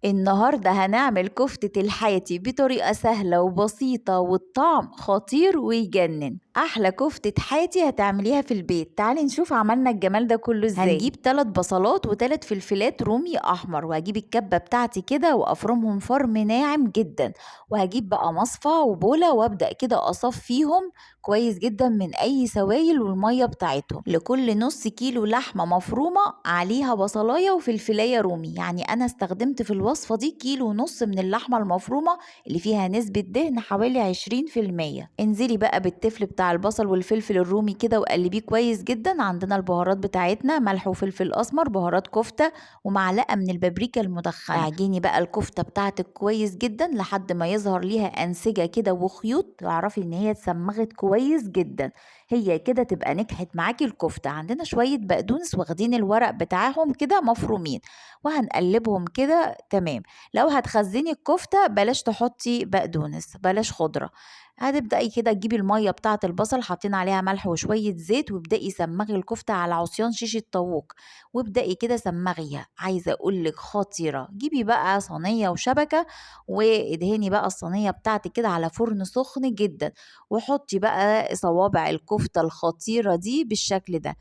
النهاردة هنعمل كفتة الحاتي بطريقة سهلة وبسيطة والطعم خطير ويجنن. أحلى كفتة حاتي هتعمليها في البيت. تعالي نشوف عملنا الجمال ده كله ازاي. هنجيب 3 بصلات و3 فلفلات رومي أحمر، وهجيب الكبة بتاعتي كده وأفرمهم فرم ناعم جدا، وهجيب بقى مصفى وبولة وأبدأ كده أصفيهم كويس جدا من أي سوائل والمية بتاعتهم. لكل نص كيلو لحمة مفرومة عليها بصلاية وفلفلاية رومي، يعني أنا استخدمت في الوصفة دي كيلو ونص من اللحمة المفرومة اللي فيها نسبة دهن حوالي 20%. انزلي بقى بالتفل بتاع البصل والفلفل الرومي كده وقلبيه كويس جدا. عندنا البهارات بتاعتنا ملح وفلفل أسمر، بهارات كفتة، ومعلقة من البابريكا المدخنة. اعجني بقى الكفتة بتاعتك كويس جدا لحد ما يظهر ليها أنسجة كده وخيوط، تعرفي ان هي اتسمغت كويس جدا. هي كده تبقى نجحت معاكي الكفتة. عندنا شوية بقدونس واخدين الورق بتاعهم كده مفرومين، وهنقلبهم كده تمام. لو هتخزني الكفتة بلاش تحطي بقدونس، بلاش خضرة. هتبدأي كده تجيبي المية بتاعة البصل، حاطين عليها ملح وشوية زيت، وابدأي سمغي الكفتة على عصيان شيش الطاووق، وابدأي كده سمغيها. عايزة أقولك خطيرة. جيبي بقى صينية وشبكة وادهني بقى الصينية بتاعتك كده على فرن سخن جدا، وحطي بقى صوابع الكفتة الخطيرة دي بالشكل ده.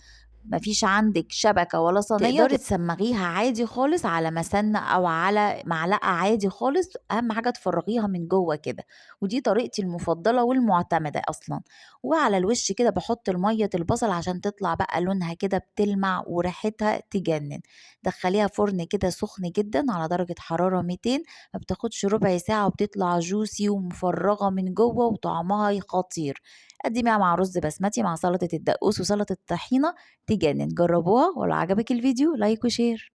مفيش عندك شبكة ولا صينية تقدري تسمغيها عادي خالص على مسنة أو على معلقة عادي خالص. أهم حاجة تفرغيها من جوه كده، ودي طريقتي المفضلة والمعتمدة أصلا. وعلى الوش كده بحط المية البصل عشان تطلع بقى لونها كده بتلمع وريحتها تجنن. دخليها فرن كده سخن جدا على درجة حرارة 200، ما بتاخدش ربع ساعة وبتطلع جوسي ومفرغة من جوه وطعمها خطير. قدميها مع رز بسمتي مع سلطة الدقوس وسلطة الطحينة، تجنن. جربوها، ولو عجبك الفيديو لايك وشير.